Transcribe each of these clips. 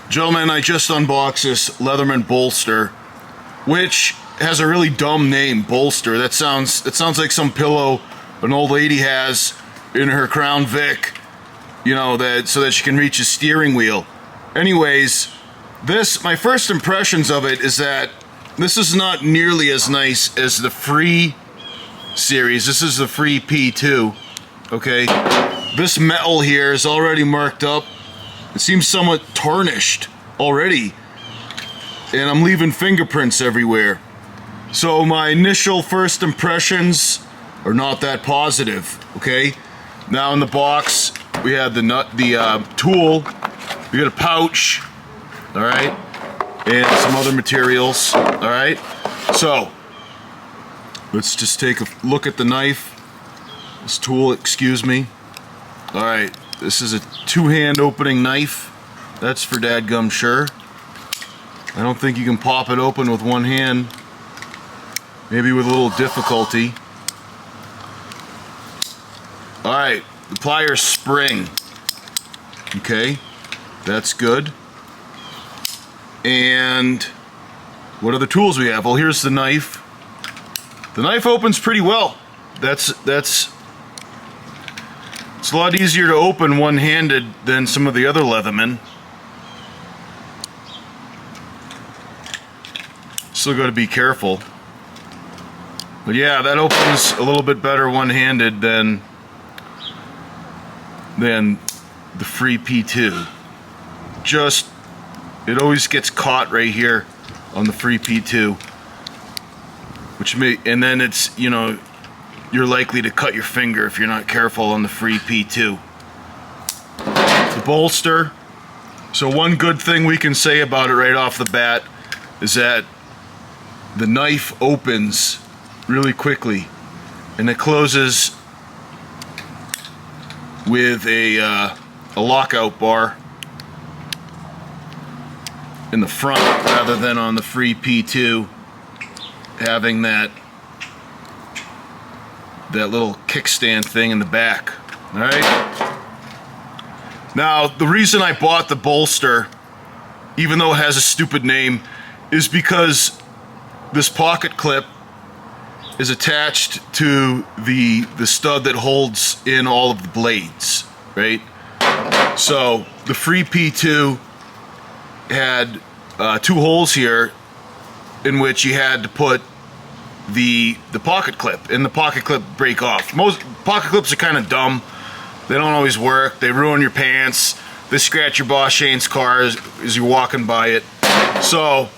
Gentlemen, I just unboxed this Leatherman Bolster, which has a really dumb name, Bolster. That sounds like some pillow an old lady has in her Crown Vic, you know, so that she can reach a steering wheel. Anyways, my first impressions of it is that this is not nearly as nice as the free series. This is the free P2, okay? This metal here is already marked up. It seems somewhat tarnished already, and I'm leaving fingerprints everywhere. So my initial first impressions are not that positive, okay? Now in the box, we have the tool, we got a pouch, all right, and some other materials, all right? So, let's just take a look at the knife, this tool, excuse me. All right, this is a two-hand opening knife, that's for dadgum sure. I don't think you can pop it open with one hand, maybe with a little difficulty. All right, the pliers spring, okay, that's good. And what other tools we have? Well, here's the knife. The knife opens pretty well. It's a lot easier to open one-handed than some of the other Leathermen. Still got to be careful. But yeah, that opens a little bit better one-handed than the free P2. It always gets caught right here on the free P2, and then it's, you know, you're likely to cut your finger if you're not careful on the free P2. The Bolster. So one good thing we can say about it right off the bat is that the knife opens really quickly, and it closes with a lockout bar in the front rather than on the free P2 having that little kickstand thing in the back. All right. Now, the reason I bought the Bolster, even though it has a stupid name, is because this pocket clip is attached to the stud that holds in all of the blades, right? So the free P2 had two holes here in which you had to put the pocket clip, and the pocket clip break off. Most pocket clips are kind of dumb. They don't always work. They ruin your pants. They scratch your boss Shane's car as you're walking by it. So,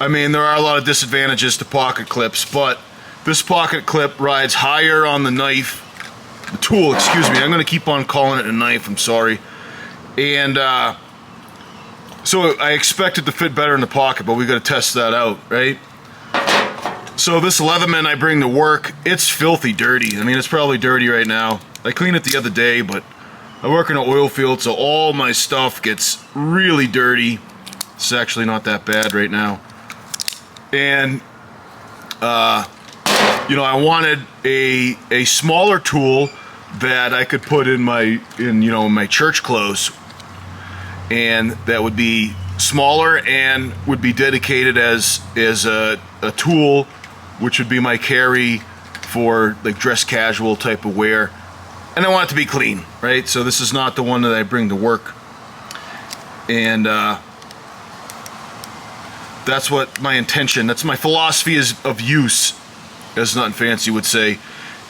I mean, there are a lot of disadvantages to pocket clips, but this pocket clip rides higher on the knife, the tool, excuse me. I'm going to keep on calling it a knife, I'm sorry. And so I expect it to fit better in the pocket, but we got to test that out, right? So this Leatherman I bring to work, it's filthy dirty. I mean, it's probably dirty right now. I cleaned it the other day, but I work in an oil field, so all my stuff gets really dirty. It's actually not that bad right now. And, you know, I wanted a smaller tool that I could put in my church clothes, and that would be smaller and would be dedicated as a tool, which would be my carry for like dress casual type of wear. And I want it to be clean, right? So this is not the one that I bring to work. And that's what my intention, that's my philosophy of use, as Nothing Fancy would say.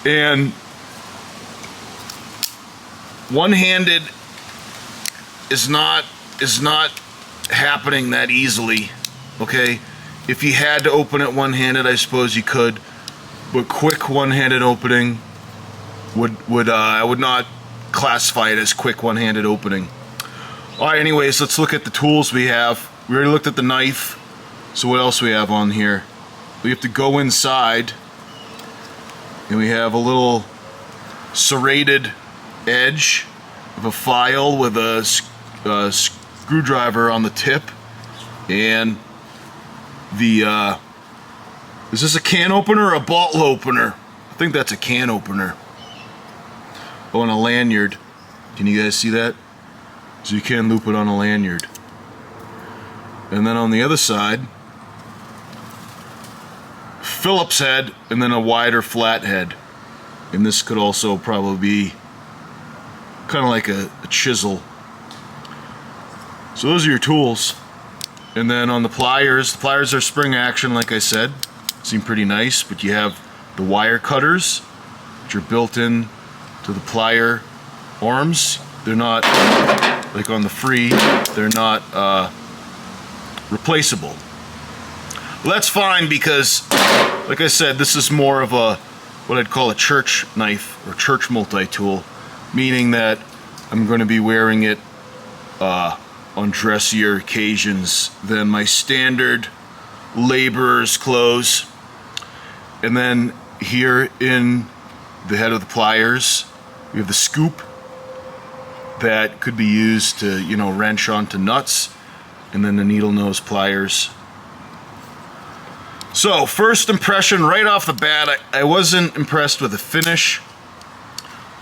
And one-handed is not happening that easily, okay? If you had to open it one-handed, I suppose you could, but quick one-handed opening I would not classify it as quick one-handed opening. All right, anyways, let's look at the tools we have. We already looked at the knife, so what else we have on here? We have to go inside, and we have a little serrated edge of a file with a screwdriver on the tip, and is this a can opener or a bottle opener? I think that's a can opener. Oh, and a lanyard. Can you guys see that? So you can loop it on a lanyard. And then on the other side, Phillips head, and then a wider flat head. And this could also probably be kind of like a chisel. So those are your tools. And then on the pliers are spring action, like I said. Seem pretty nice, but you have the wire cutters, which are built in to the plier arms. They're not, like on the Free, they're not replaceable. Well, that's fine because, like I said, this is more of a, what I'd call a church knife or church multi-tool, meaning that I'm going to be wearing it on dressier occasions than my standard laborer's clothes. And then here in the head of the pliers, we have the scoop that could be used to, you know, wrench onto nuts, and then the needle nose pliers. So, first impression right off the bat, I wasn't impressed with the finish,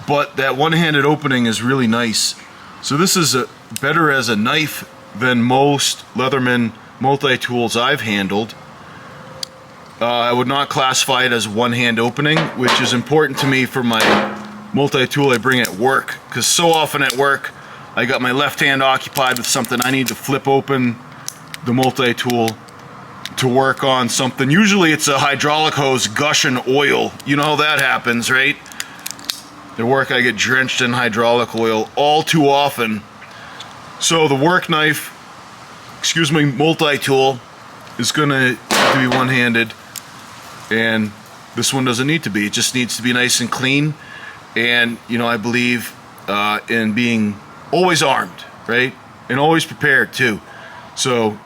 but that one-handed opening is really nice. So this is better as a knife than most Leatherman multi-tools I've handled. I would not classify it as one-hand opening, which is important to me for my multi-tool I bring at work, because so often at work I got my left hand occupied with something. I need to flip open the multi-tool to work on something. Usually it's a hydraulic hose gushing oil. You know how that happens, right? At work I get drenched in hydraulic oil all too often. So the work knife, multi-tool is gonna have to be one-handed, and this one doesn't need to be. It just needs to be nice and clean. And, you know, I believe in being always armed, right? And always prepared too. So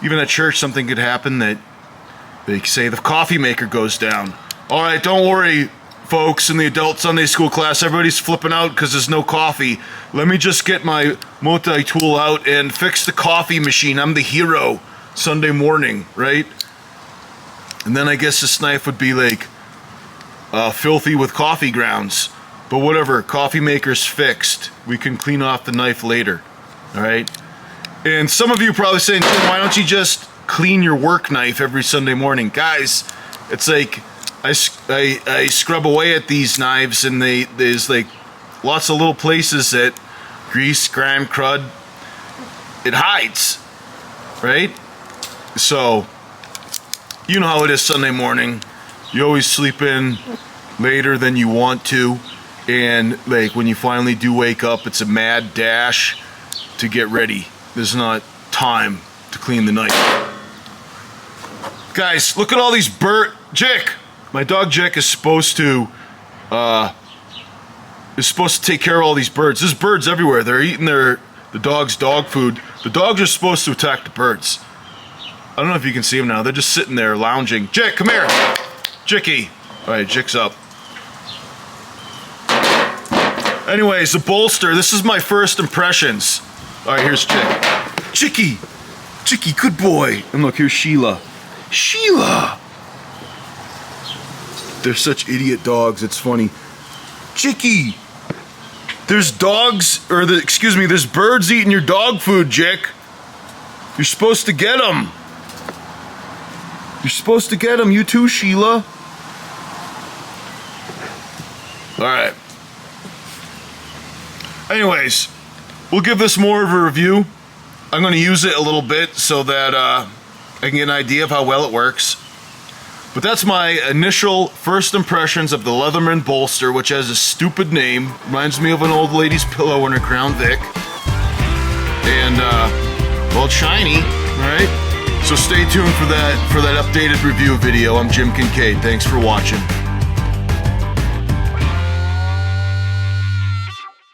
even at church, something could happen that they say the coffee maker goes down. All right, don't worry, folks, in the adult Sunday school class, everybody's flipping out because there's no coffee. Let me just get my multi-tool out and fix the coffee machine. I'm the hero Sunday morning, right? And then I guess this knife would be like filthy with coffee grounds. But whatever, coffee maker's fixed. We can clean off the knife later, all right? And some of you are probably saying, Jim, why don't you just clean your work knife every Sunday morning? Guys, it's like I scrub away at these knives, and there's like lots of little places that grease, grime, crud, it hides, right? So, you know how it is Sunday morning. You always sleep in later than you want to. And like when you finally do wake up, it's a mad dash to get ready. There's not time to clean the knife. Guys, look at all these Jick! My dog Jick is supposed to take care of all these birds. There's birds everywhere. They're eating the dog's dog food. The dogs are supposed to attack the birds. I don't know if you can see them now. They're just sitting there lounging. Jick, come here! Jicky! Alright, Jick's up. Anyways, the bolster, this is my first impressions. Alright, here's Jick. Jicky, good boy. And look, here's Sheila. Sheila! They're such idiot dogs, it's funny. Jicky! There's there's birds eating your dog food, Jick. You're supposed to get them. You're supposed to get them, you too, Sheila. Alright. Anyways, we'll give this more of a review. I'm going to use it a little bit so that I can get an idea of how well it works. But that's my initial first impressions of the Leatherman Bolster, which has a stupid name. Reminds me of an old lady's pillow in her Crown Vic. And, well, it's shiny, alright? So stay tuned for that updated review video. I'm Jim Kincaid. Thanks for watching.